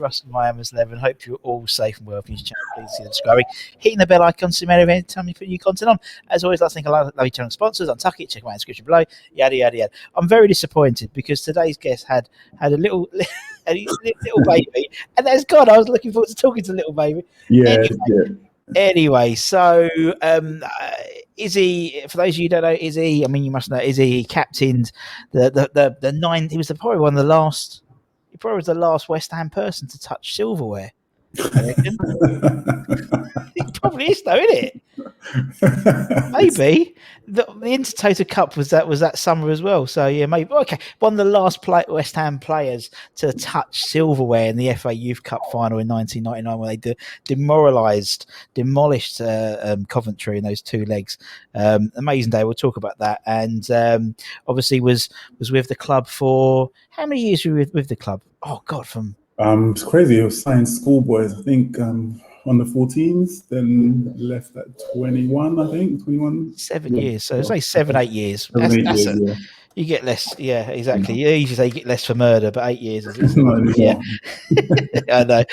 Russell Miami's 11. Hope you're all safe and well. If you're new to the channel, please see subscribing. Hitting the bell icon so you may every time you put new content on. As always, let's thank our lovely channel sponsors. Untuck It, check out my description below. Yada, yada, yada. I'm very disappointed because today's guest had a little baby, and that's gone. I was looking forward to talking to the little baby. Anyway, so Izzy, for those of you who don't know Izzy, I mean, you must know Izzy. He captained the nine. He was probably one of the last. He probably was the last West Ham person to touch silverware. I reckon. He probably is, though, isn't it? Maybe the Intertoto Cup was that summer as well. So yeah, maybe okay. One of the last West Ham players to touch silverware in the FA Youth Cup final in 1999, when they demolished Coventry in those two legs. Amazing day. We'll talk about that. And obviously was with the club for how many years were you with the club? Oh God, from it's crazy. He was signed schoolboys, I think. On the 14s, then left at 21, I think. 21. 7 years. So it's like 7-8 years. You get less. Yeah, exactly. You usually say you get less for murder, but 8 years is yeah. I know.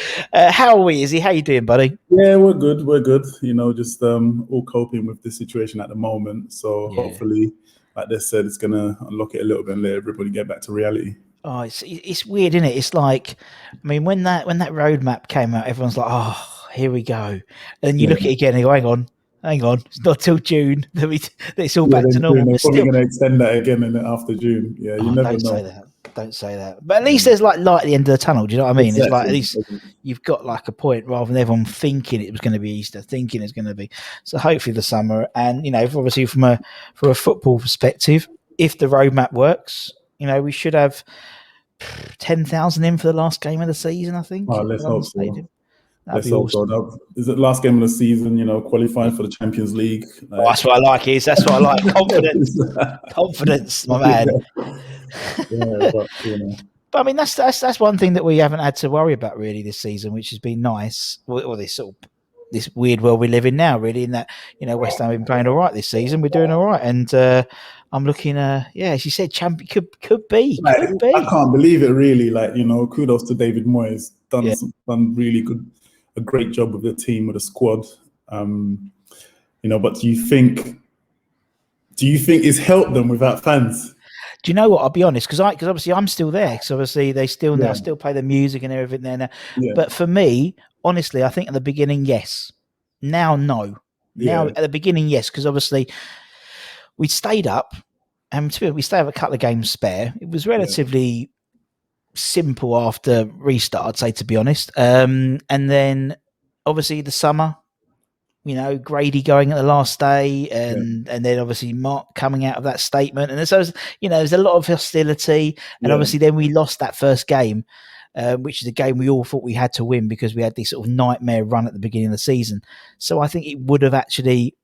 How are we, Izzy? How you doing, buddy? Yeah, we're good. We're good. You know, just all coping with the situation at the moment. So hopefully, like they said, it's gonna unlock it a little bit and let everybody get back to reality. Oh, it's weird, isn't it? It's like, I mean, when that roadmap came out, everyone's like, oh, here we go. And you look at it again and you go, hang on, it's not till June that it's all back to normal. They're probably going to extend that again after June. Yeah, you never know. Don't say that. But at least there's like light at the end of the tunnel. Do you know what I mean? Exactly. It's like at least you've got like a point rather than everyone thinking it was going to be Easter, thinking it's going to be. So hopefully the summer, and you know, obviously from a football perspective, if the roadmap works, you know, we should have 10,000 in for the last game of the season, I think. Oh, let's hope so. Let's hope so. Is it last game of the season, you know, qualifying for the Champions League? Like, that's what I like, that's what I like. Confidence, my man. But, you know. But I mean, that's one thing that we haven't had to worry about really this season, which has been nice. Or this weird world we live in now, really, in that, you know, West Ham have been playing all right this season. We're doing all right, and I'm looking. As you said, champion could be. I can't believe it, really. Like, you know, kudos to David Moyes. Done really good, a great job with the team, with the squad. You know, but do you think it's helped them without fans? Do you know what? I'll be honest, because obviously I'm still there. Because obviously they still play the music and everything there now. Yeah. But for me, honestly, I think at the beginning, yes. Now, no. Now at the beginning, yes, because obviously we stayed up, and we stayed up a couple of games spare. It was relatively simple after restart, I'd say, to be honest. And then obviously the summer, you know, Grady going at the last day, and then obviously Mark coming out of that statement, and so you know, there's a lot of hostility, and obviously then we lost that first game, which is a game we all thought we had to win because we had this sort of nightmare run at the beginning of the season. So I think it would have actually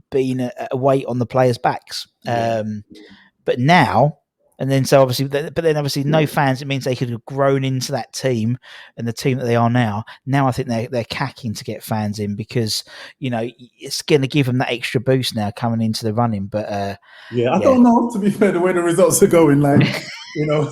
been a weight on the players' backs. But now, and then so obviously, no fans. It means they could have grown into that team and the team that they are now. Now I think they're cacking to get fans in because, you know, it's going to give them that extra boost now coming into the running. But I don't know. To be fair, the way the results are going, like, you know,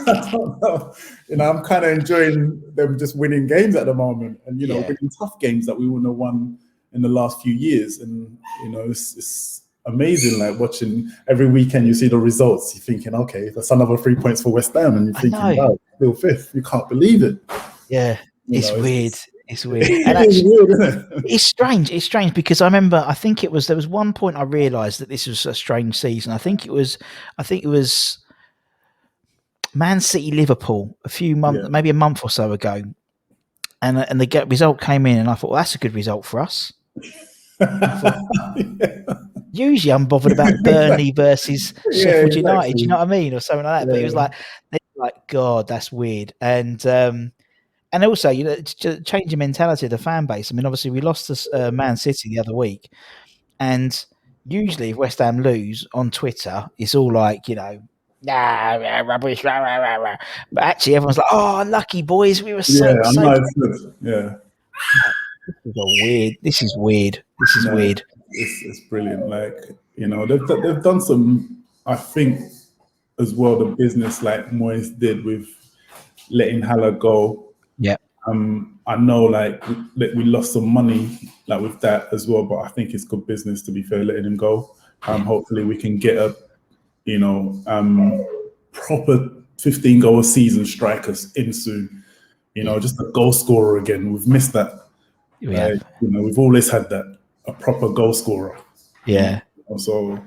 I don't know. You know, I'm kind of enjoying them just winning games at the moment, and you know, winning tough games that we wouldn't have won in the last few years. And you know, it's amazing, like watching every weekend. You see the results. You're thinking, okay, that's another 3 points for West Ham, and you're thinking, wow, still fifth. You can't believe it. Yeah, it's weird. It's weird. And actually, weird, isn't it? It's strange. It's strange because I remember. I think there was one point I realised that this was a strange season. I think it was Man City Liverpool a few months, maybe a month or so ago, and the result came in, and I thought, well, that's a good result for us. Usually I'm bothered about Burnley versus Sheffield United, you know what I mean, or something like that. But it was like, God, that's weird. And also, you know, changing mentality of the fan base. I mean, obviously we lost to Man City the other week, and usually if West Ham lose on Twitter, it's all like, you know, rubbish, but actually everyone's like, oh, unlucky boys, we were so This is weird. It's brilliant. Like, you know, they've done some, I think, as well, the business like Moyes did with letting Haller go Yeah. I know like we lost some money like with that as well, but I think it's good business, to be fair, letting him go. Hopefully we can get a proper 15 goal a season strikers in soon. Just a goal scorer again. We've missed that. Yeah. We've always had that, a proper goal scorer. Yeah. So,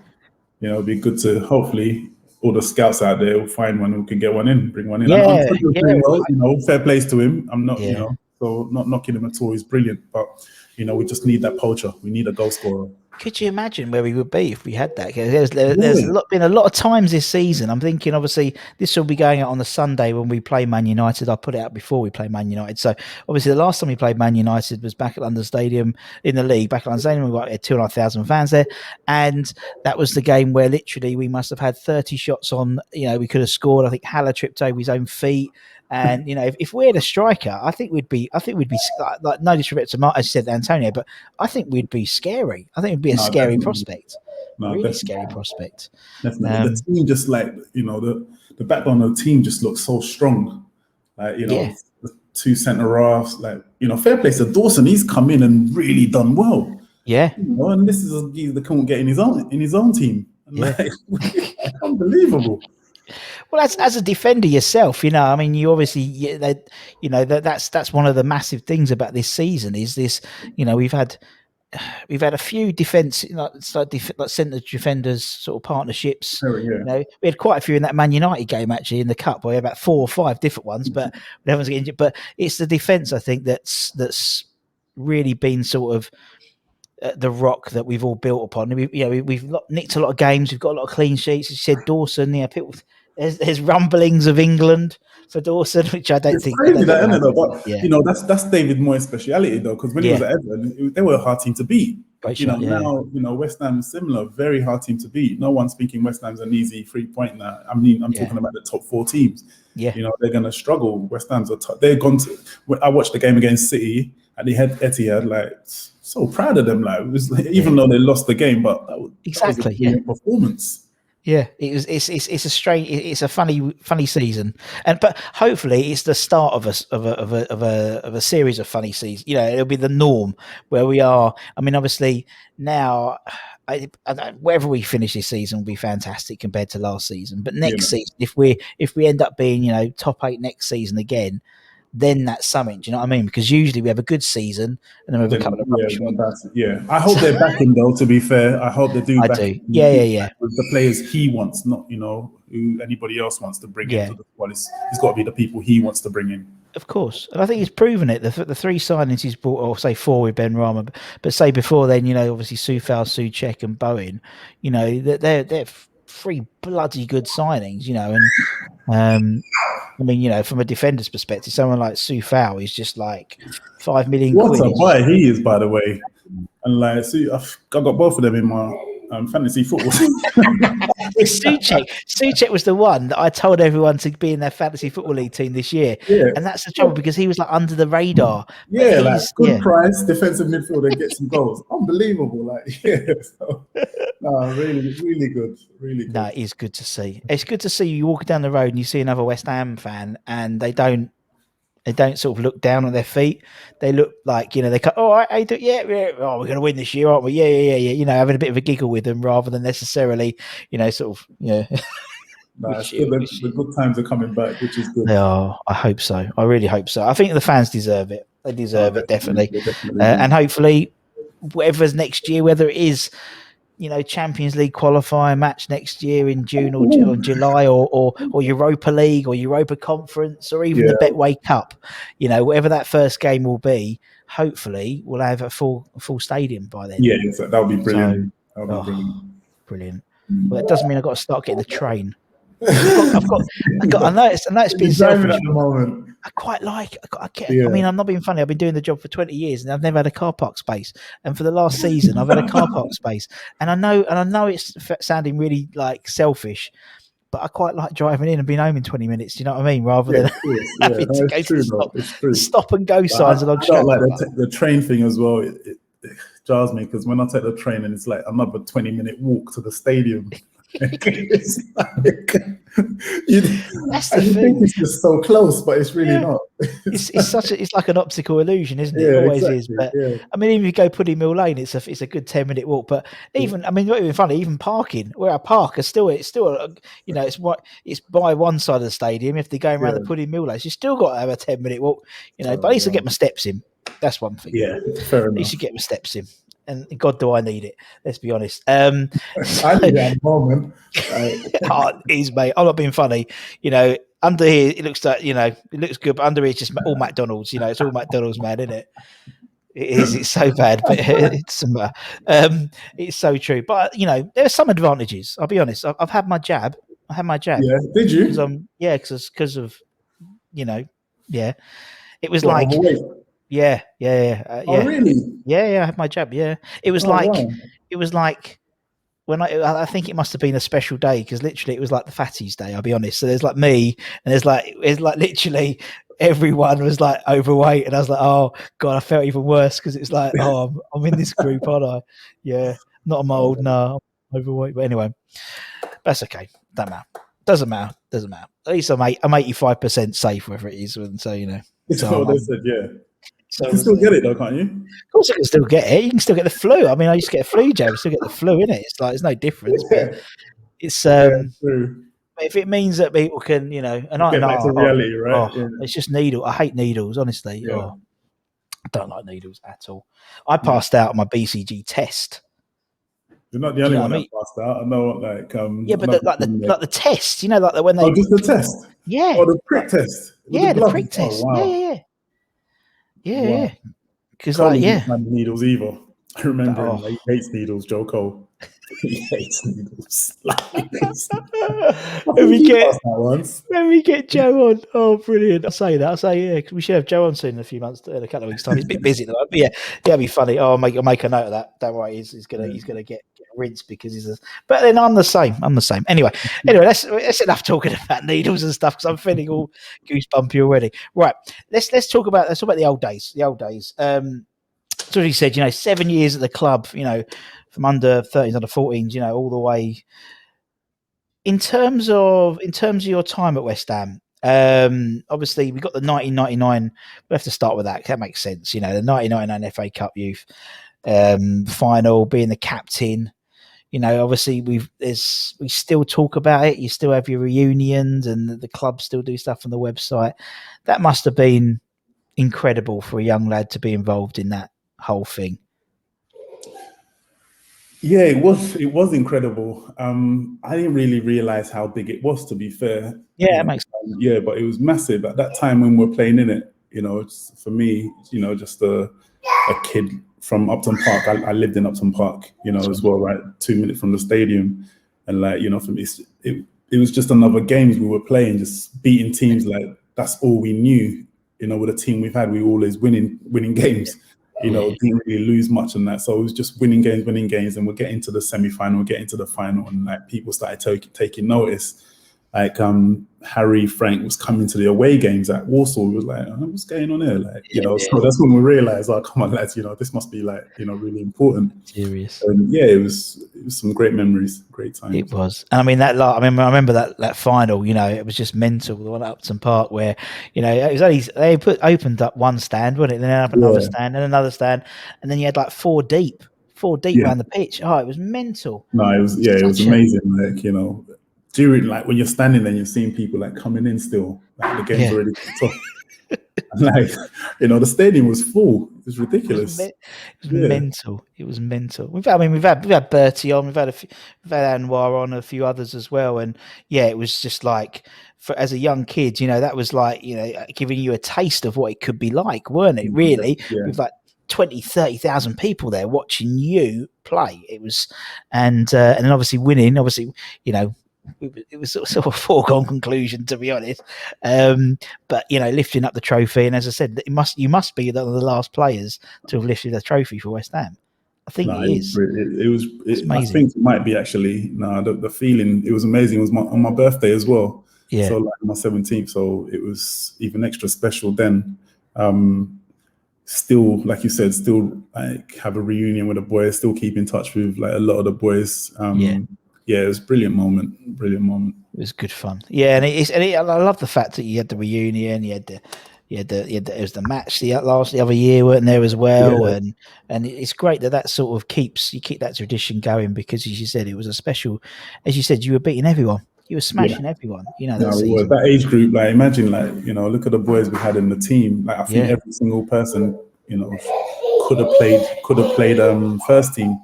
it'd be good to hopefully all the scouts out there will find one who can get one in, bring one in. And Antonio's doing well, fair plays to him. I'm not, so not knocking him at all. He's brilliant, but we just need that poacher. We need a goal scorer. Could you imagine where we would be if we had that? There's been a lot of times this season. I'm thinking, obviously, this will be going out on the Sunday when we play Man United. I put it out before we play Man United. So, obviously, the last time we played Man United was back at London Stadium in the league. Back at London Stadium, we had 2,500 fans there. And that was the game where literally we must have had 30 shots on. We could have scored. I think Haller tripped over his own feet. And if we had a striker, I think we'd be like, no disrespect to Martin, as said Antonio, but I think we'd be scary. I think it'd be a scary prospect. Really scary prospect. Definitely. The team just like the backbone of the team just looks so strong. Like the two centre halves, like fair play to Dawson. He's come in and really done well. Yeah. And this is a geezer that can't get in his own team. Like, unbelievable. Well, as a defender yourself, you obviously, that's one of the massive things about this season is this. We've had a few defense, like centre defenders sort of partnerships. We had quite a few in that Man United game actually in the cup. We had about 4 or 5 different ones, but everyone's getting injured. But it's the defence, I think, that's really been sort of the rock that we've all built upon. We've nicked a lot of games. We've got a lot of clean sheets. As you said, Dawson. People. There's rumblings of England for Dawson, which I don't think. Crazy that, isn't it, though? But that's David Moyes' speciality, though, because when he was at Everton, they were a hard team to beat. Now West Ham is similar, very hard team to beat. No one's thinking West Ham's an easy 3-point now. I mean, I'm talking about the top 4 teams. Yeah, they're going to struggle. West Ham's they're gone to. I watched the game against City, and they had Etihad. Like, so proud of them. Like, it was even though they lost the game, but that was a brilliant performance. Yeah, it's a strange, it's a funny season, but hopefully it's the start of a series of funny seasons. It'll be the norm where we are. I mean, obviously now, wherever we finish this season will be fantastic compared to last season. But next season, if we end up being top 8 next season again, then that's something. Do you know what I mean? Because usually we have a good season and then we have a couple of rubbish ones. I hope they're backing, though, to be fair. I hope they do. I do. Yeah. With the players he wants, not who anybody else wants to bring into the squad. It's got to be the people he wants to bring in. Of course, and I think he's proven it. The 3 signings he's brought, or say 4 with Ben Rama, but say before then, obviously Soufal, Souček, and Bowen. They're 3 bloody good signings. And I mean, from a defender's perspective, someone like Soufal is just like 5 million quid. What a buy he is, by the way. And like, I've got both of them in my fantasy football. Souček was the one that I told everyone to be in their fantasy football league team this year, and that's the trouble because he was like under the radar. Good price, defensive midfielder, get some goals. Unbelievable, really, really good, really good. No, it is good to see. It's good to see you walk down the road and you see another West Ham fan, and they don't sort of look down on their feet. They look like, they go, oh, I do, yeah, oh, we're going to win this year, aren't we? Yeah. Having a bit of a giggle with them rather than necessarily, it's good. The good times are coming back, which is good. Oh, I hope so. I really hope so. I think the fans deserve it. They deserve it, definitely. And hopefully, whatever's next year, whether it is, Champions League qualifying match next year in June or July, or Europa League or Europa Conference, or even the Betway Cup, whatever that first game will be, hopefully we'll have a full stadium by then. Yeah, that would be brilliant. Brilliant. Well, it doesn't mean I've got to start getting the train. I know it's been selfish at the moment. I quite like. I mean, I'm not being funny. I've been doing the job for 20 years, and I've never had a car park space. And for the last season, I've had a car park space. And I know it's sounding really like selfish, but I quite like driving in and being home in 20 minutes. Do you know what I mean? Rather than having to go to stop and go signs along. I like the train thing as well. It jars me because when I take the train and it's like another 20-minute walk to the stadium. It's like, you think it's just so close, but it's really not. It's like an optical illusion, isn't it? Yeah, It always exactly, is. But I mean, even if you go Pudding Mill Lane, it's a good 10-minute walk. But even I mean, not even funny. Even parking, where I park, it's still it's by one side of the stadium. If they're going around the Pudding Mill Lane, you still got to have a 10-minute walk. But I used to get my steps in. That's one thing. Yeah, fair enough. I used to get my steps in. And God, do I need it? Let's be honest. I need it at the moment. It is, mate. I'm not being funny. Under here, it looks like it looks good, but under here, it's just all McDonald's. It's all McDonald's, man, isn't it? It is. It's so bad, but it's so true. But there are some advantages. I'll be honest. I've had my jab. I had my jab. Yeah, did you? Because of It was what, like. overweight? Yeah. Oh, really? Yeah, I had my jab. Yeah, it was it was like when I think it must have been a special day because literally it was like the fatties day. I'll be honest. So there's like me, and there's like literally everyone was like overweight, and I was like, oh God, I felt even worse because it's like, oh, I'm in this group, aren't I? Yeah, not I'm old, no, I'm overweight. But anyway, that's okay. Doesn't matter. At least I'm 85% safe, whether it is, and so It's what they said, yeah. So you can still get it though, can't you? Of course, I can still get it. You can still get the flu. I mean, I used to get a flu jab. I still get the flu in it. It's like there's no difference. But it's true. If it means that people can, and I get back to reality, right? It's just needle. I hate needles, honestly. Yeah. I don't like needles at all. I passed out on my BCG test. You're not the only one that passed out. I know, but the test, like when they. Oh, just the test. Yeah. Oh, the prick test. The prick test. Oh, wow. Yeah. Because needles either. I remember him. He hates needles, Joe Cole. He hates needles. Let me get Joe on. Oh, brilliant! I'll say because we should have Joe on soon in a few months, in a couple of weeks' time. He's a bit busy at the moment, but that'd be funny. Oh, I'll make a note of that. Don't worry, he's gonna get rinsed because but then I'm the same. Anyway, that's enough talking about needles and stuff because I'm feeling all goosebumpy already. Right, let's talk about the old days. So he said, 7 years at the club, from under 13s, under 14s, all the way. In terms of your time at West Ham, obviously we got the 1999. We have to start with that. That makes sense, the 1999 FA Cup Youth final, being the captain. Obviously we still talk about it. You still have your reunions, and the club still do stuff on the website. That must have been incredible for a young lad to be involved in that whole thing. Yeah, it was incredible. I didn't really realize how big it was, to be fair. Yeah, it makes sense. Yeah, but it was massive at that time when we're playing in it. It's, for me, just a kid from Upton Park. I lived in Upton Park, as well, right, 2 minutes from the stadium, and for me, it was just another games we were playing, just beating teams. That's all we knew. With the team we've had, we were always winning games. Didn't really lose much on that. So it was just winning games, and we're getting to the semi-final, getting to the final, and people started taking notice. Harry Frank was coming to the away games at Warsaw. We was like, what's going on here? So that's when we realized, come on, lads, this must be really important. Serious. And it was some great memories, great times. It was. And I mean, I remember that final, it was just mental, the one at Upton Park where, it was only, they opened up one stand, wasn't it? Then up another stand and another stand. And then you had four deep around the pitch. Oh, it was mental. No, it was, it was amazing. During when you're standing there, you're seeing people coming in still. The game's already kicked off. The stadium was full. It was ridiculous. It was mental. It was mental. We've had Bertie on. We've had Anwar on, a few others as well. And it was just as a young kid, that was giving you a taste of what it could be like, weren't it? Really, with 20, 30,000 people there watching you play. It was, and then obviously winning. Obviously, it was sort of a foregone conclusion, to be honest. But lifting up the trophy, and as I said, you must be one of the last players to have lifted a trophy for West Ham. I think it is. It was amazing. I think it might be actually. No, the feeling, it was amazing. It was on my birthday as well. Yeah. So my 17th. So it was even extra special then. Still, like you said, have a reunion with the boys. Still keep in touch with a lot of the boys. Yeah, it was a brilliant moment. Brilliant moment. It was good fun. Yeah, and I love the fact that you had the reunion. It was the match the other year, weren't there as well? Yeah. And it's great that sort of keep that tradition going, because, as you said, it was a special. As you said, you were beating everyone. You were smashing everyone. That season. That age group, like, imagine, like, look at the boys we had in the team. Like, I think every single person, could have played first team.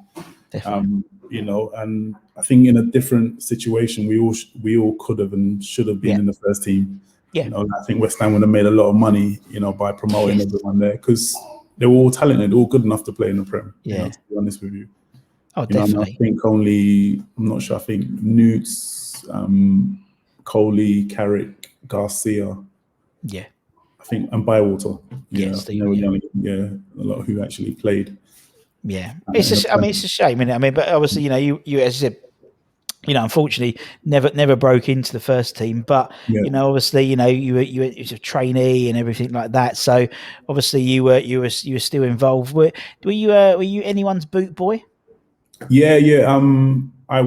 And I think in a different situation, we all could have and should have been in the first team. Yeah. I think West Ham would have made a lot of money, by promoting everyone there, because they were all talented, all good enough to play in the Prem. Yeah. To be honest with you. Oh, definitely. I'm not sure. I think Newts, Coley, Carrick, Garcia. Yeah. I think, and Bywater. Yes, a lot who actually played. Yeah, it's a shame, isn't it? But obviously, you as you said, unfortunately, never broke into the first team. But obviously, you were a trainee and everything like that. So obviously, you were still involved. Were you anyone's boot boy? Yeah. I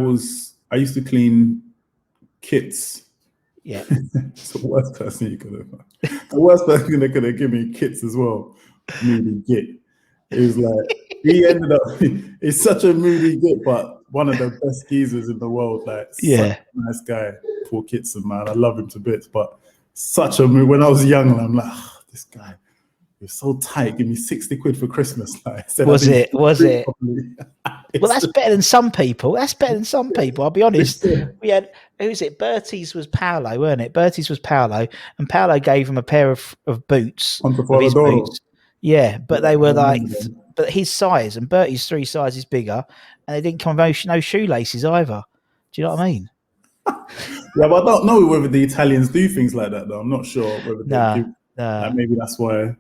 used to clean kits. Yeah. It's the worst person you could have. The worst person that could have given me kits as well. Moody Git. It was like, he ended up, he's such a moody git, but one of the best geezers in the world. Like, such a nice guy. Poor Kitson, man. I love him to bits, but such a mood. When I was young, I'm like, this guy, you're so tight. Give me 60 quid for Christmas. Like, was it? Well, that's better than some people. I'll be honest. We had, who's it? Bertie's was Paolo, weren't it? Bertie's was Paolo, and Paolo gave him a pair of boots. Of his boots. Yeah, but they were but his size, and Bertie's 3 sizes bigger, and they didn't come with no shoelaces either. Do you know what I mean? Yeah, but I don't know whether the Italians do things like that, though. I'm not sure whether they do. Maybe that's why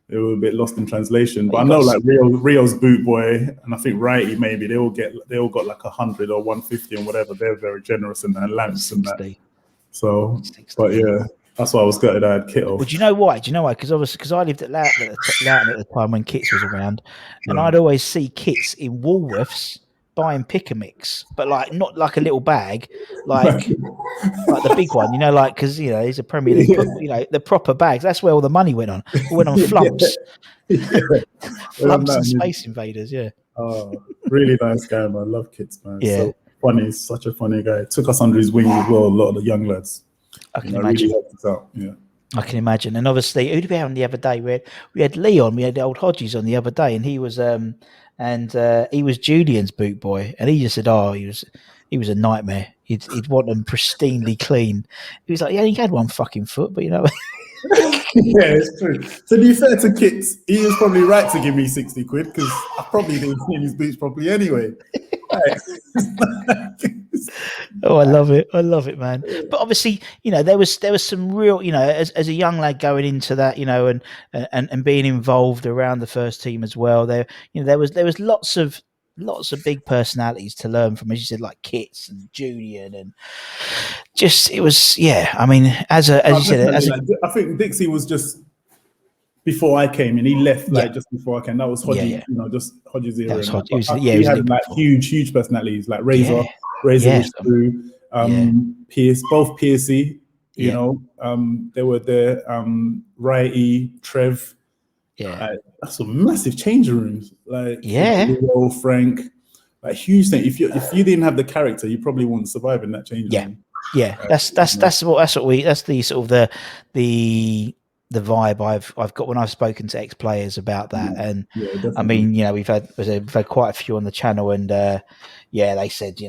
they were a bit lost in translation. But I know, like, Rio's boot boy, and I think Righty, maybe they all got like 100 or 150 and whatever. They're very generous in that, lamps and that. So, 60. But yeah, that's why I was gutted I had kit off. Well, do you know why? Because I lived at Loughton at the time when Kits was around, and I'd always see Kits in Woolworths buying pick a mix, but like not like a little bag, like the big one, because he's a Premier League, the proper bags. That's where all the money went on. It went on flumps, flumps and Space Invaders. Yeah. Oh, really nice guy, man. I love Kits, man. Yeah. So funny, such a funny guy. Took us under his wing as well. A lot of the young lads. I can imagine. Really helped us out. Yeah. I can imagine. And obviously, who did we have on the other day? We had Leon. We had the old Hodges on the other day, and he was he was Julian's boot boy, and he just said, he was a nightmare. He'd want them pristinely clean. He was like, he only had one fucking foot, but Yeah, it's true. To be fair to Kits, he was probably right to give me 60 quid, because I probably didn't clean his boots properly anyway. I love it, man. But obviously, there was some real, as a young lad going into that, and being involved around the first team as well. There was lots of big personalities to learn from, as you said, like Kits and Julian, and just it was, yeah. I mean, I think Dixie was just before I came in. He left just before I came. That was Hodges, just Hodges era. He had like huge personalities, like Razor was through. Pierce, both Piercy, they were there. Righty, Trev. Yeah, that's a massive changing rooms. Like, Leo, Frank, like, huge thing. If you didn't have the character, you probably wouldn't survive in that changing room. Yeah, that's the sort of the vibe I've got when I've spoken to ex-players about that. And I mean, we've had quite a few on the channel, and they said,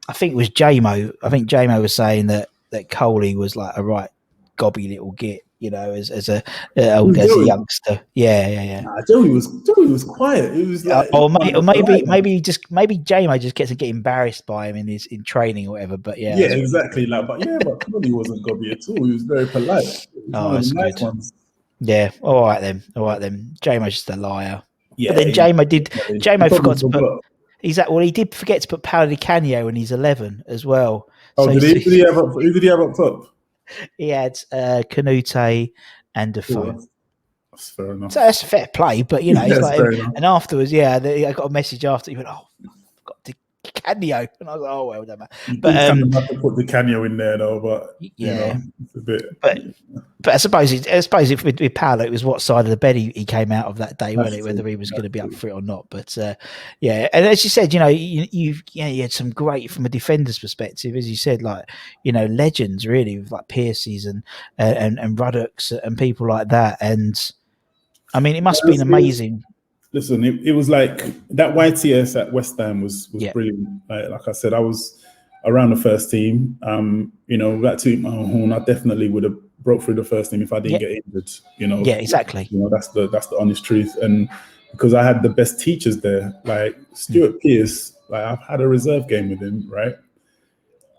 I think it was JMO. I think JMO was saying that Coley was like a right gobby little git, as a youngster. Yeah. Joey was quiet. It was like, maybe JMO just gets to get embarrassed by him in training or whatever. But exactly. But Coley wasn't gobby at all. He was very polite. That's good. Ones. Yeah. All right then. JMO's just a liar. Yeah. But then JMO forgot to put. He did forget to put Paolo Di Canio when he's 11 as well. Oh, who did he have up top? He had Canute and Defoe. That's fair enough. So that's fair play, but he's like, and afterwards, I got a message after. He went, "Oh, I've got Canio, and I was like, oh well, don't matter. But kind of have to put the Canio in there though, but yeah, it's a bit. But I suppose if with Paolo, it was what side of the bed he came out of that day, wasn't it? Whether he was going to be up for it or not. But yeah, and as you said, you had some great, from a defender's perspective, as you said, like legends really, with like Piercy's and Ruddocks and people like that. And I mean, it must have been amazing. Listen, it was like that YTS at West Ham was brilliant. Like I said, I was around the first team. That to my own horn, I definitely would have broke through the first team if I didn't get injured. Yeah, exactly. That's the honest truth. And because I had the best teachers there, like Stuart Pearce, like I've had a reserve game with him, right?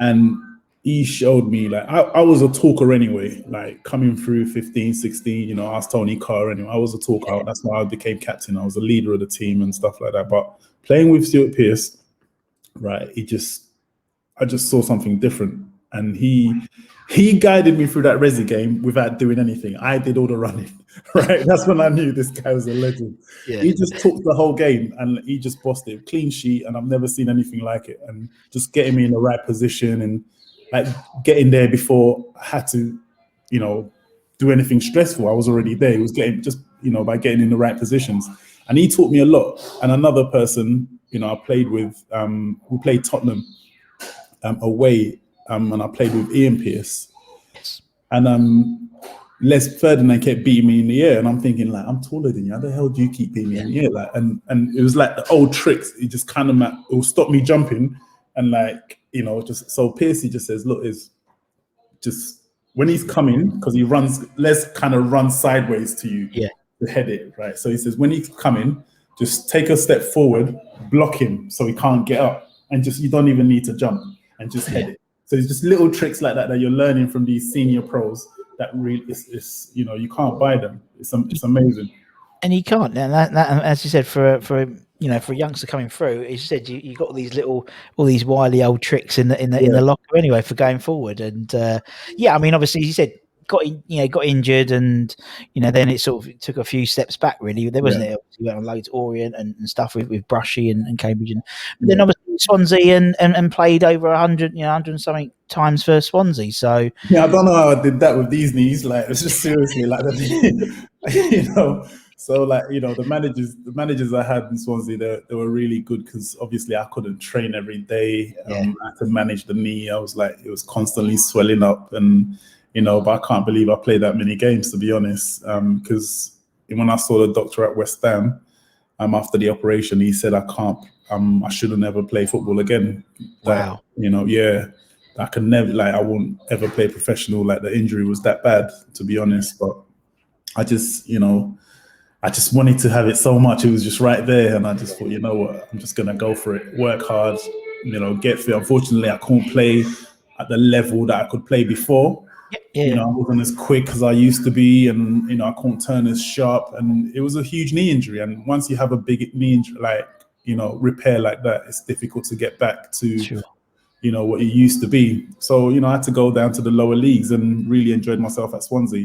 And he showed me, like, I was a talker anyway, like coming through 15, 16, I was Tony Carr anyway. I was a talker. Yeah. That's why I became captain. I was a leader of the team and stuff like that. But playing with Stuart Pearce, right, I just saw something different. And he guided me through that Resi game without doing anything. I did all the running, right? That's when I knew this guy was a legend. Yeah. He just took the whole game and he just bossed it. Clean sheet, and I've never seen anything like it. And just getting me in the right position and like getting there before I had to, do anything stressful. I was already there. He was getting by getting in the right positions. And he taught me a lot. And another person, I played with, we played Tottenham away. And I played with Ian Pearce, and Les Ferdinand kept beating me in the air, and I'm thinking, like, I'm taller than you. How the hell do you keep beating me in the air? Like, and it was like the old tricks. It just kind of it will stop me jumping, and like just so Piercy just says, look, is just when he's coming, because he runs, Les kind of runs sideways to you to head it, right? So he says when he's coming, just take a step forward, block him so he can't get up, and just you don't even need to jump, and just head it. So it's just little tricks like that you're learning from these senior pros that really is you can't buy them. It's amazing. And you can't. And that as you said, for a youngster coming through, as you said, you got all these wily old tricks in the locker anyway for going forward. And I mean, obviously, as you said, got injured, and then it sort of took a few steps back. Really, there wasn't it. He went on loads Orient and stuff with Brushy and Cambridge, but then obviously Swansea and played over 100 and something times for Swansea. So I don't know how I did that with these knees. Like, it's just seriously like that. So like the managers I had in Swansea, they were really good because obviously I couldn't train every day. I had to manage the knee. I was like, it was constantly swelling up, and but I can't believe I played that many games, to be honest. Because when I saw the doctor at West Ham, after the operation, he said I can't. I shouldn't ever play football again. Wow. I can never, like, I won't ever play professional. Like, the injury was that bad, to be honest. But I just wanted to have it so much. It was just right there. And I just thought, you know what, I'm just going to go for it, work hard, get fit. Unfortunately, I couldn't play at the level that I could play before. I wasn't as quick as I used to be, and I couldn't turn as sharp. And it was a huge knee injury. And once you have a big knee injury, like, repair like that, it's difficult to get back to what it used to be. So I had to go down to the lower leagues and really enjoyed myself at Swansea.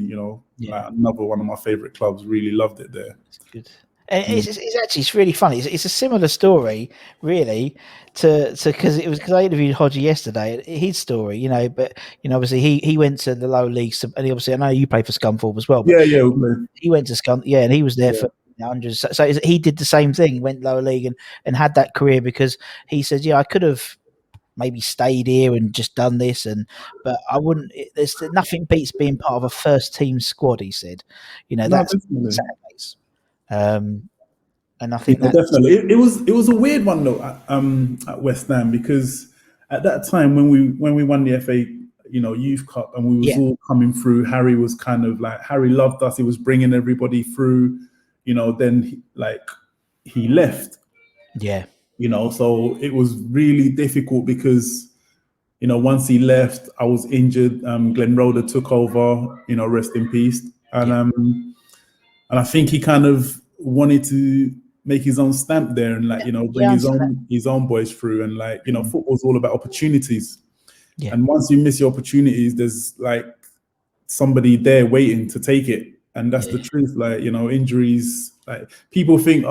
Like another one of my favorite clubs. Really loved it there. That's good. And it's really funny. It's a similar story, really, to because I interviewed Hodgie yesterday. His story, but obviously he went to the lower leagues, and obviously I know you played for Scunthorpe as well. But he went to Scunthorpe, and he was there for hundreds. So he did the same thing. He went lower league and had that career because he said, I could have maybe stayed here and just done this, but I wouldn't. There's nothing beats being part of a first team squad. He said, that's Saturdays. And I think definitely it was a weird one though at West Ham, because at that time when we won the FA Youth Cup and we was all coming through, Harry was kind of like, Harry loved us. He was bringing everybody through. Then he left. So it was really difficult because once he left, I was injured. Glenn Roeder took over. Rest in peace. And I think he kind of wanted to make his own stamp there and bring his own boys through, and football's all about opportunities. And once you miss your opportunities, there's like somebody there waiting to take it, and that's the truth. Injuries, like people think,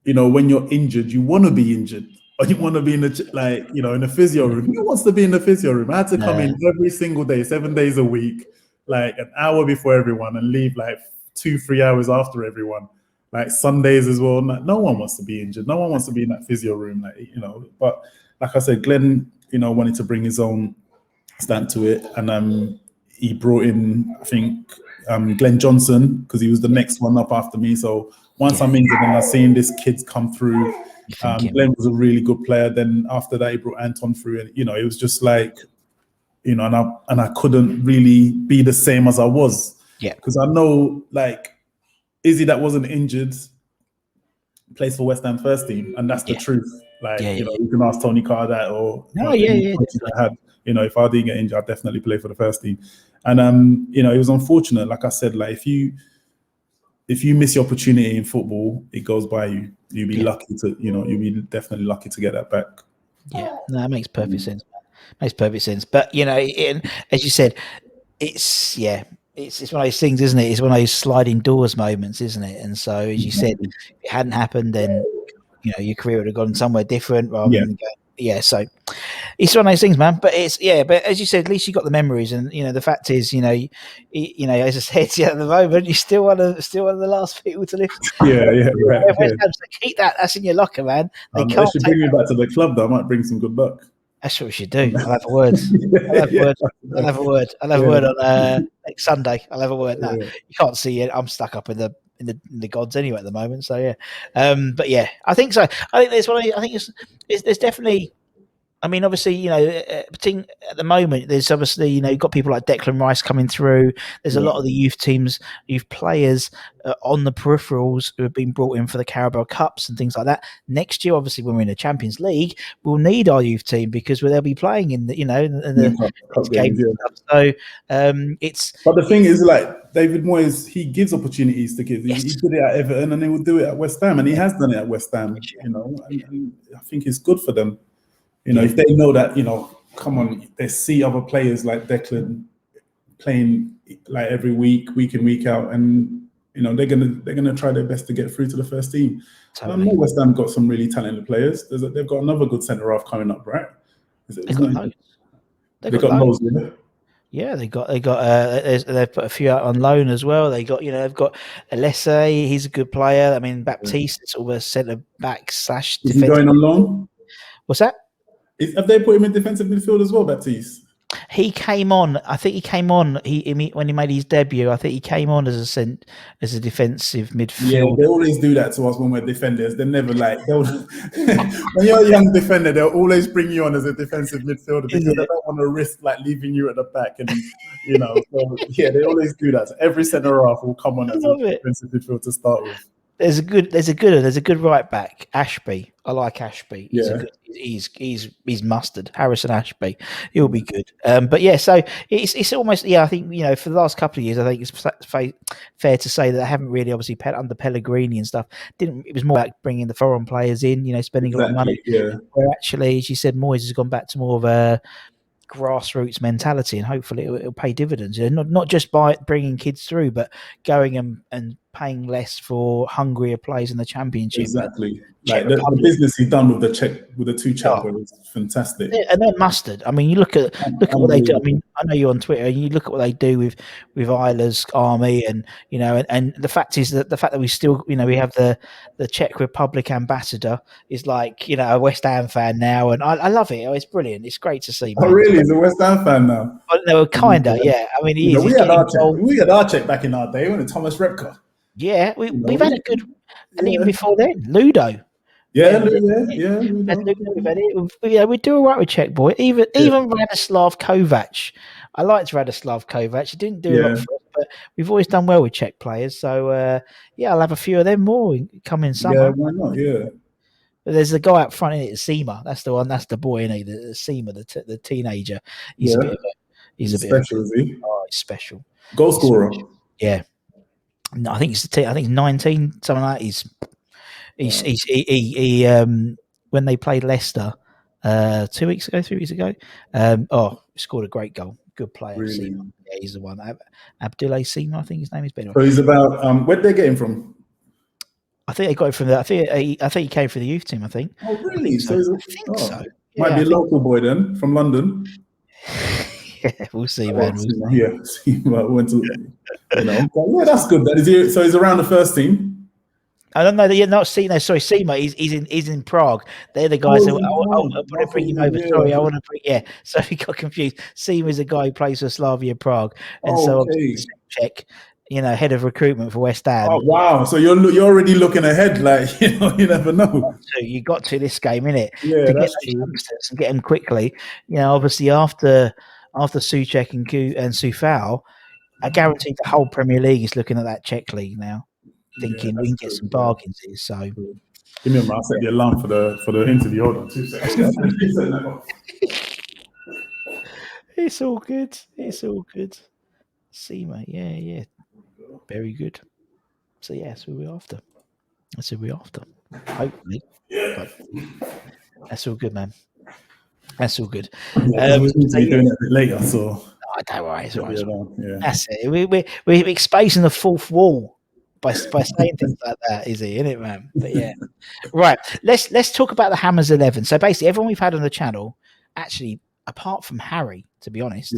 when you're injured, you want to be injured. I didn't want to be in the in the physio room. Who wants to be in the physio room? I had to come in every single day, 7 days a week, like an hour before everyone, and leave like 2-3 hours after everyone. Like Sundays as well. No one wants to be injured. No one wants to be in that physio room. But like I said, Glenn, wanted to bring his own stamp to it, and he brought in, I think, Glenn Johnson, because he was the next one up after me. So once I'm injured and I've seen this kids come through, Glenn was a really good player. Then after that, he brought Anton through, and it was just like, and I couldn't really be the same as I was. Yeah. Because I know, like, Izzy that wasn't injured plays for West Ham first team, and that's the truth. Like, you can ask Tony Carr that, or I had, if I didn't get injured, I'd definitely play for the first team. And it was unfortunate. Like I said, like if you miss your opportunity in football, it goes by you. You'll be lucky to, you'll be definitely lucky to get that back. Yeah, no, that makes perfect sense. Makes perfect sense. But as you said, it's one of those things, isn't it? It's one of those sliding doors moments, isn't it? And so, as you said, if it hadn't happened, then your career would have gone somewhere different rather than so it's one of those things, man. But but as you said, at least you got the memories, and the fact is, as I said, at the moment, you're still one of the last people to live. Right. Keep that. That's in your locker, man. They should bring me back to the club, though. I might bring some good luck. That's what we should do. I'll have a word. I'll have a word on next Sunday. I'll have a word. No, you can't see it. I'm stuck up in the gods anyway at the moment. So but I think so. I think there's one. I think there's definitely. I mean, obviously, at the moment, there's obviously, you've got people like Declan Rice coming through. There's a lot of the youth teams, youth players on the peripherals who have been brought in for the Carabao Cups and things like that. Next year, obviously, when we're in the Champions League, we'll need our youth team because they'll be playing in the cup games. So it's. But the thing is, like David Moyes, he gives opportunities to kids. He did it at Everton, and he will do it at West Ham, and he has done it at West Ham. And I think it's good for them. If they know that, come on, they see other players like Declan playing like every week in, week out, and they're gonna try their best to get through to the first team. Totally. I know West Ham got some really talented players. They've got another good centre half coming up, right? They've got loads. They've got loads. Yeah, they've put a few out on loan as well. They've got Alessa, he's a good player. I mean, Baptiste is sort of a centre back / defense. Is he going on loan? What's that? Have they put him in defensive midfield as well, Baptiste? He came on. I think he came on. When he made his debut, I think he came on as a defensive midfield. Yeah, they always do that to us when we're defenders. They're never when you're a young defender, they'll always bring you on as a defensive midfielder because they don't want to risk leaving you at the back, and So they always do that. So every centre half will come on as a defensive midfield to start with. There's a good right back, Ashby. I like Ashby. He's mustard. Harrison Ashby. He'll be good. So it's almost I think for the last couple of years I think it's fair to say that they haven't really obviously under Pellegrini and stuff. It was more about bringing the foreign players in. Spending a lot of money. Yeah. Where actually, as you said, Moyes has gone back to more of a grassroots mentality, and hopefully it'll pay dividends. Not just by bringing kids through, but going and paying less for hungrier players in the Championship. Exactly, like the business he's done with the two Czech players is fantastic. Yeah, and they're mustard. I mean, you look at what they do. I mean, I know you're on Twitter, and you look at what they do with Isla's army, and and the fact is that we still we have the Czech Republic ambassador is like a West Ham fan now, and I love it. It's brilliant. It's great to see. Oh, really? He's a West Ham fan now? No, kinda. Yeah. I mean, he is. We had our Czech back in our day, wasn't it? Thomas Repka. Yeah, we've had a good, and even before then, Ludo. Yeah. We do all right with Czech boy. Even Radislav Kovac. I liked Radislav Kovac. He didn't do a lot for us, but we've always done well with Czech players. So I'll have a few of them more come in summer. Yeah, why not? Yeah. But there's the guy up front in it, Seema. That's the one. That's the boy, isn't he? The Seema, the teenager. He's a bit special, is he? Oh, he's special. Goal scorer. Yeah. No, I think he's 19, something like that. He when they played Leicester 3 weeks ago, scored a great goal. Good player. Really? Yeah, he's the one. Abdoulaye Seema, I think his name is. So he's about where did they get him from? I think they got it from the. I think he came for the youth team. I think. Oh, really? I think so. Yeah, might be a local boy then from London. Yeah, we'll see, man. Yeah, went to, yeah, that's good. So he's around the first team. I don't know that you're not seeing. No, sorry, Seymour. He's in Prague. They're the guys. I want to bring him over. Sorry, I want to bring. Yeah, so he got confused. Seymour's a guy who plays for Slavia Prague, and so check. Head of recruitment for West Ham. Oh wow! So you're already looking ahead. Like you never know. You got to this game, innit? Yeah, to that's get those true. youngsters and get them quickly. Obviously after Souček and Soufal, I guarantee the whole Premier League is looking at that Czech league now, thinking we can get some bargains here. So give me a minute. I'll set the alarm for the interview. Hold on 2 seconds. It's all good. It's all good. See, mate. Yeah. Very good. So that's who we're after. Hopefully. Yeah. That's all good, man. That's all good. Yeah, we need to be doing it a bit later, so. Oh, don't worry. It's all right. Yeah. That's it. We're exposing the fourth wall by saying things like that, Izzy, isn't it, man? But yeah. Right. Let's talk about the Hammers 11. So basically, everyone we've had on the channel, actually, apart from Harry, to be honest,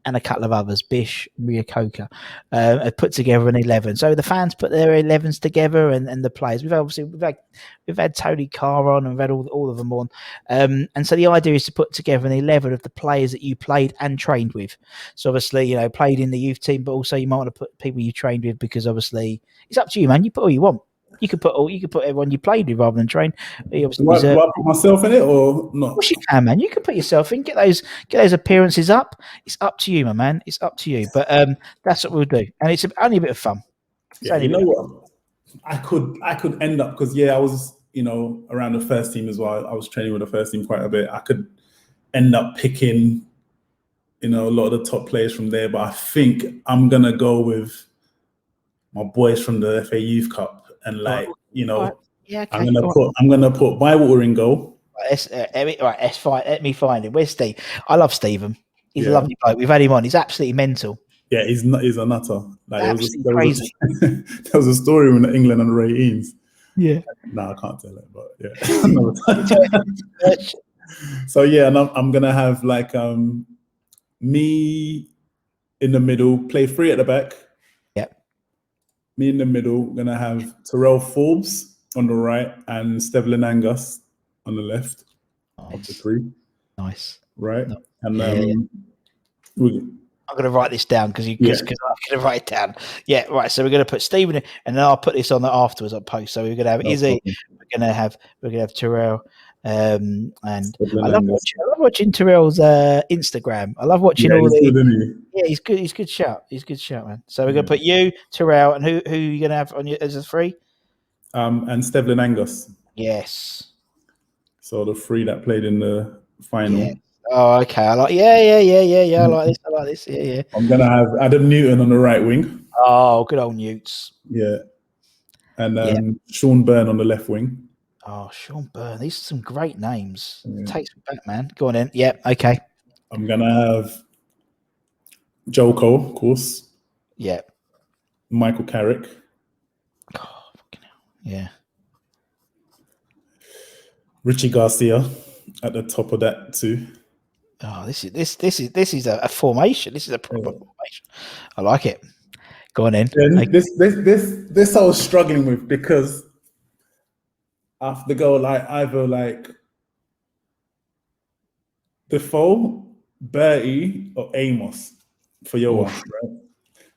and a couple of others, Bish, Ryakoka, have put together an 11. So the fans put their 11s together, and the players. We've had Tony Carr on, and we've had all of them on. And so the idea is to put together an 11 of the players that you played and trained with. So obviously, played in the youth team, but also you might want to put people you trained with, because obviously it's up to you, man. You put all you want. You could put everyone you played with rather than train. Do I put myself in it or not? Of course you can, man. You can put yourself in. Get those appearances up. It's up to you, my man. It's up to you. But that's what we'll do, and it's only a bit of fun. Yeah, you know what? I could end up, because I was around the first team as well. I was training with the first team quite a bit. I could end up picking a lot of the top players from there, but I think I'm gonna go with my boys from the FA Youth Cup. And I'm gonna put Bywater in goal. Right, let me find him. Where's Steve? I love Stephen. He's a lovely bloke. We've had him on. He's absolutely mental. Yeah, he's a nutter. Like, absolutely crazy. There was a story in England under 18s. Yeah. No, I can't tell it, but yeah. So and I'm gonna have me in the middle, play 3 at the back. Me in the middle, gonna have Terrell Forbes on the right and Stevlin Angus on the left. Nice. Of the 3. Nice. Right. No. And I'm gonna write this down because I'm gonna write it down. Yeah, right. So we're gonna put Stephen in, and then I'll put this on afterwards on post. So we're gonna have Izzy, we're gonna have Terrell. And I love watching Terrell's Instagram. I love watching all the. He's good. He's good shout. He's good shout, man. So we're gonna put you, Terrell, and who are you gonna have on your as a 3? And Stevlin Angus. Yes. So the 3 that played in the final. Yeah. Oh, okay. I like. Yeah. I like this. Yeah. I'm gonna have Adam Newton on the right wing. Oh, good old Newts. Yeah. And Sean Byrne on the left wing. Oh, Sean Byrne. These are some great names. Yeah. Takes me back, man. Go on in. Yeah, okay. I'm going to have Joko, of course. Yeah. Michael Carrick. Oh, fucking hell. Yeah. Richie Garcia at the top of that too. Oh, this is a formation. This is a proper formation. I like it. Go on in. This I was struggling with, because I have to go either Defoe, Bertie, or Amos for your one, right?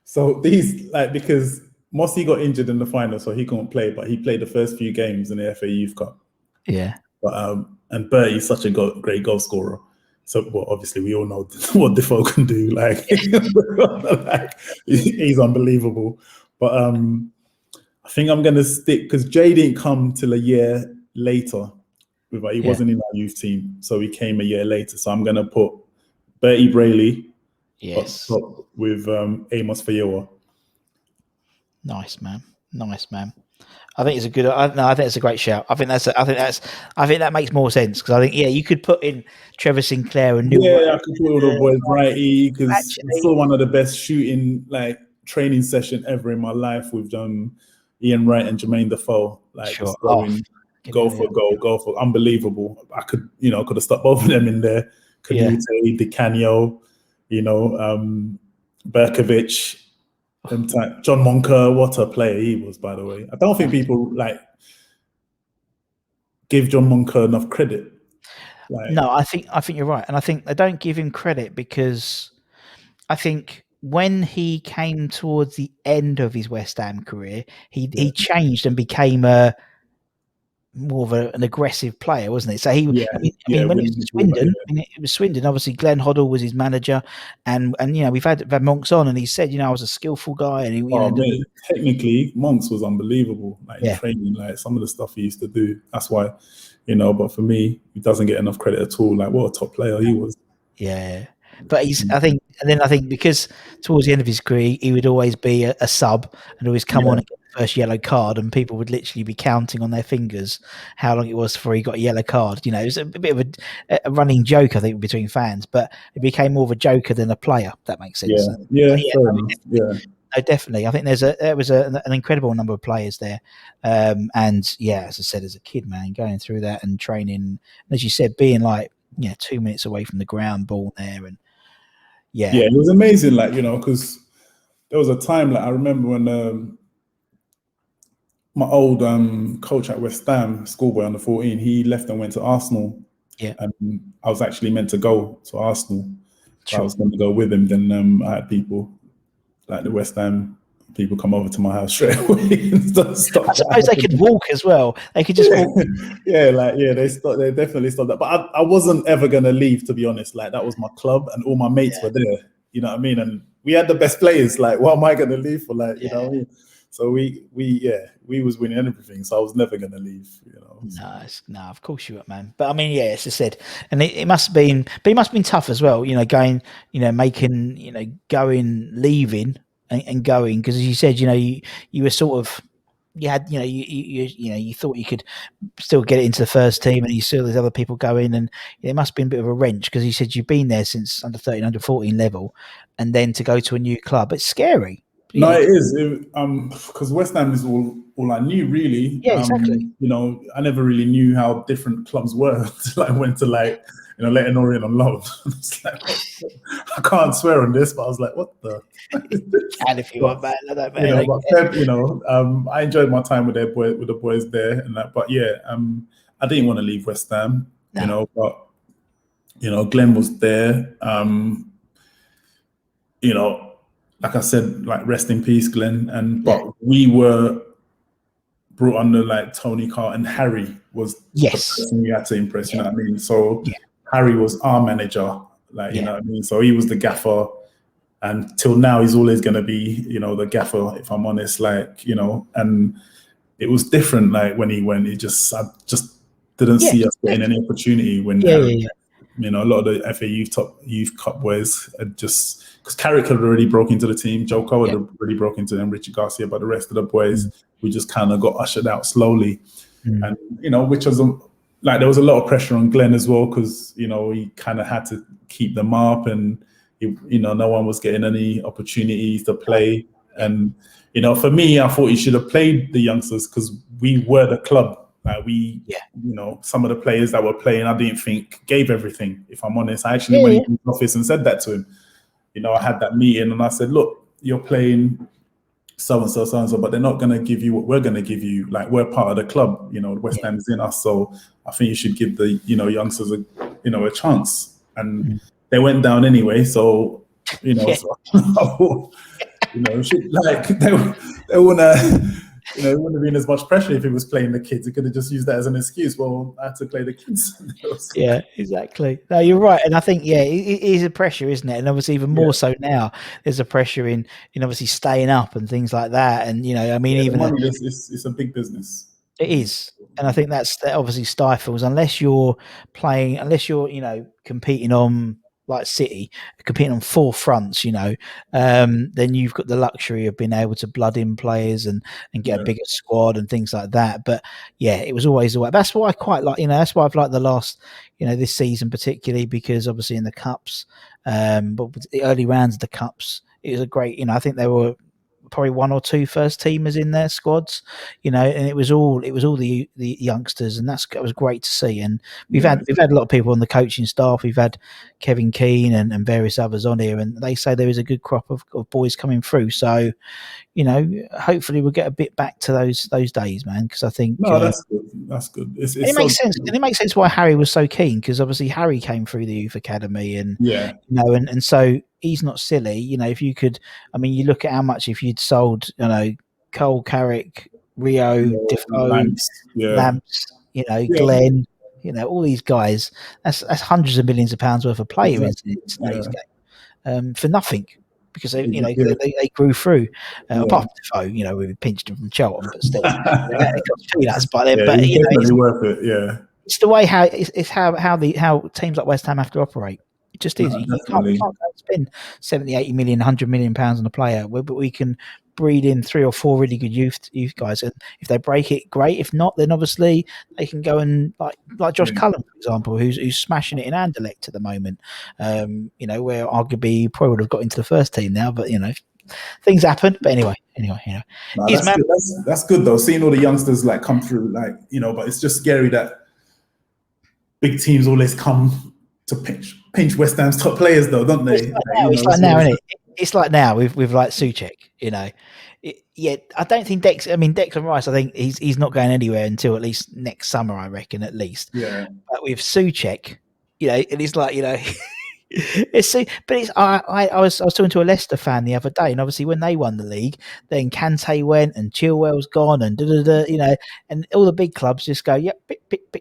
So these, because Mossy got injured in the final, so he couldn't play, but he played the first few games in the FA Youth Cup. Yeah. But and Bertie's such a great goal scorer. So, obviously we all know what Defoe can do. He's unbelievable. But I think I'm going to stick, because Jay didn't come till a year later. He wasn't in our youth team, so he came a year later. So I'm going to put Bertie Brayley with Amos Fayoa. Nice, man. I think it's a good. I think it's a great shout. I think that makes more sense, because I think you could put in Trevor Sinclair and I could put all the boys righty, because I saw one of the best shooting training session ever in my life with Ian Wright and Jermaine Defoe, like Sure. just going go for unbelievable. I could have stuck both of them in there. Canute, Di Canio, Berkovic, John Monker, what a player he was, by the way. I don't think people give John Monker enough credit. No, I think you're right, and I think they don't give him credit because I think when he came towards the end of his West Ham career, he changed and became more of an aggressive player, wasn't it? So when it was Swindon, it was Swindon. Obviously, Glenn Hoddle was his manager, and we've had Monks on, and he said, I was a skillful guy, and technically, Monks was unbelievable, in training, some of the stuff he used to do. That's why, but for me, he doesn't get enough credit at all. What a top player he was. Yeah, but I think because towards the end of his career, he would always be a sub and always come on and get the first yellow card, and people would literally be counting on their fingers how long it was before he got a yellow card. It was a bit of a running joke, I think, between fans, but it became more of a joker than a player. If that makes sense. No, definitely. I think there was an incredible number of players there, and as I said, as a kid, man, going through that and training, and as you said, being 2 minutes away from the ground ball there, and it was amazing. Because there was a time, I remember when my old coach at West Ham, schoolboy under 14, he left and went to Arsenal. Yeah, and I was actually meant to go to Arsenal. Sure. I was going to go with him. Then I had people like the West Ham people come over to my house straight away and stop. I suppose they could walk as well. They could just walk. They definitely stopped that. But I wasn't ever going to leave, to be honest. That was my club, and all my mates were there. You know what I mean? And we had the best players. What am I going to leave for? You know what I mean? So we was winning everything. So I was never going to leave. No, of course you were, man. But I mean, as I said, and it must have been tough as well. Going, making, going, leaving, and going, because as you said, you were sort of, you had, you thought you could still get it into the first team, and you saw there's other people going, and it must have been a bit of a wrench, because you said you've been there since under 13, under 14 level, and then to go to a new club, it's scary. No, it is. Because West Ham is all I knew, really. Yeah, exactly. I never really knew how different clubs were until I went to Leyton Orient on loan. I can't swear on this, but I was like, what the? And if you want, man, I enjoyed my time with the boys there, and that. But I didn't want to leave West Ham. No. But Glenn was there. Like I said, rest in peace, Glenn. But we were brought under Tony Carr, and Harry was the person we had to impress. You know what I mean? So Harry was our manager, you know what I mean. So he was the gaffer, and till now he's always going to be, the gaffer. If I'm honest, and it was different. When he went, I just didn't see us getting any opportunity when Harry. A lot of the FA Youth Cup boys had just, because Carrick had already broke into the team, Joe Cole had already broke into them, Richard Garcia, but the rest of the boys, we just kind of got ushered out slowly. And, which was there was a lot of pressure on Glenn as well, because, he kind of had to keep them up, and, no one was getting any opportunities to play. And, for me, I thought he should have played the youngsters, because we were the club. Some of the players that were playing, I didn't think gave everything, if I'm honest. I actually went into his office and said that to him. I had that meeting and I said, look, you're playing so-and-so, so-and-so, but they're not going to give you what we're going to give you. We're part of the club, West Ham is in us. So I think you should give the, youngsters a chance. And they went down anyway. So, they wouldn't it wouldn't have been as much pressure if he was playing the kids. He could have just used that as an excuse. Well, I had to play the kids. Yeah, exactly. No, you're right. And I think, it is a pressure, isn't it? And obviously even more so now, there's a pressure in obviously staying up and things like that. And, even money, it's a big business. It is. And I think that obviously stifles, unless you're competing on, like City, competing on four fronts, then you've got the luxury of being able to blood in players and get a bigger squad and things like that. But it was always the way. That's why I quite like, that's why I've liked the last, this season particularly, because obviously in the cups, but the early rounds of the cups, it was a great, I think they were probably one or two first teamers in their squads, and it was all the youngsters, and that was great to see. And we've had a lot of people on the coaching staff. We've had Kevin Keane and various others on here, and they say there is a good crop of boys coming through. So, hopefully we'll get a bit back to those days, man. Because I think that's good. That's good. It makes sense, and it makes sense why Harry was so keen, because obviously Harry came through the youth academy, and and so he's not silly. If you could, you look at how much if you'd sold, Cole, Carrick, Rio, Defoe, Lamps, Glenn, all these guys. That's hundreds of millions of pounds worth of player in today's game, for nothing. Because they grew through. Apart from Defoe, we pinched him from Charlton, but still, it got peanuts by then. But it's worth it. Yeah, it's the way how teams like West Ham have to operate. It just is. You can't spend 70, 80 million, 100 million pounds on a player, but we can breed in 3 or 4 really good youth guys, and if they break it, great. If not, then obviously they can go and like Josh Cullen, for example, who's smashing it in Anderlecht at the moment. Where arguably he probably would have got into the first team now, but things happen. But anyway, that's good though. Seeing all the youngsters come through, but it's just scary that big teams always come to pinch West Ham's top players, though, don't they? It's like now with Souček, I don't think Declan Rice, I think he's not going anywhere until at least next summer, I reckon, at least. Yeah. But with Souček, it is like, I was talking to a Leicester fan the other day, and obviously when they won the league, then Kante went and Chilwell's gone and and all the big clubs just go, pick.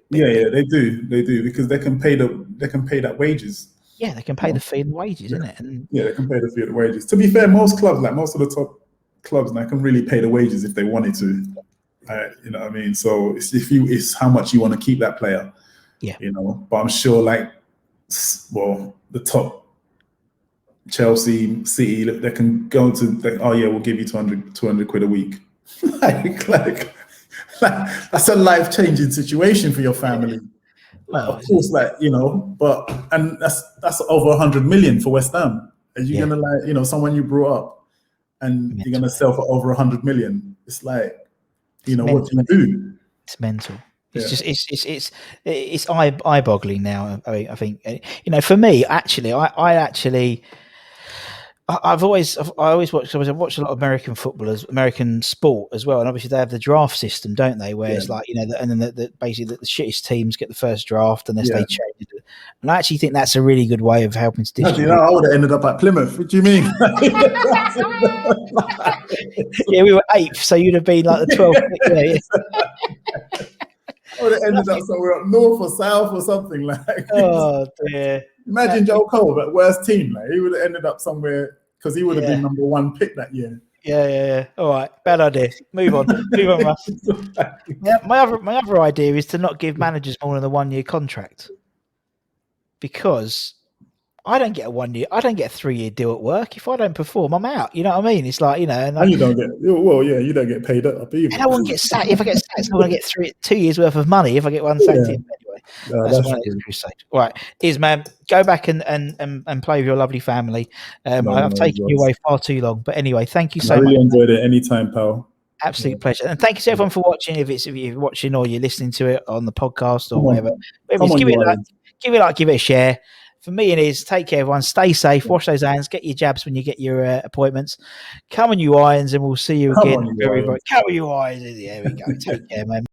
They do because they can pay that wages. Yeah, they can pay the fee and the wages, isn't it? And they can pay the fee and the wages. To be fair, most clubs, most of the top clubs, now can really pay the wages if they wanted to. You know what I mean? So it's how much you want to keep that player. Yeah. But I'm sure the top Chelsea, City, they can go to we'll give you 200 quid a week. That's a life-changing situation for your family. Of course, and that's over 100 million for West Ham. Are you gonna someone you brought up, and you're gonna sell for over 100 million? It's what do you do? It's mental. It's it's eye-boggling now. I think for me, actually, I've always watched. I've watched a lot of American footballers, American sport as well, and obviously they have the draft system, don't they? Where it's and then basically the shittest teams get the first draft unless they change it. And I actually think that's a really good way of helping to distribute. I would have ended up at Plymouth. What do you mean? Yeah, we were 8th, so you'd have been like the 12th. I would have ended up somewhere up north or south or something Oh dear. Imagine Joe Cole, that worst team. He would have ended up somewhere because he would have been number 1 pick that year. Yeah. All right, bad idea. Move on, Russ. My other idea is to not give managers more than a 1-year contract, because I don't get a 1-year. I don't get a 3-year deal at work. If I don't perform, I'm out. You know what I mean? It's like and you don't get you don't get paid up either. And I won't get sacked. If I get sacked, I want to get 2 years worth of money. If I get one sacked in anyway. No, that's one crusade. All right, man, go back and play with your lovely family. I've taken you away far too long, but anyway, thank you so much. I really enjoyed it. Anytime, pal. Absolute pleasure, and thank you to everyone for watching. If you're watching or you're listening to it on the podcast or whatever, give it a like, give it a share. For me, it is. Take care, everyone. Stay safe. Wash those hands. Get your jabs when you get your appointments. Come on, you Irons, and we'll see you again. Come on, you Irons. There we go. Take care, man.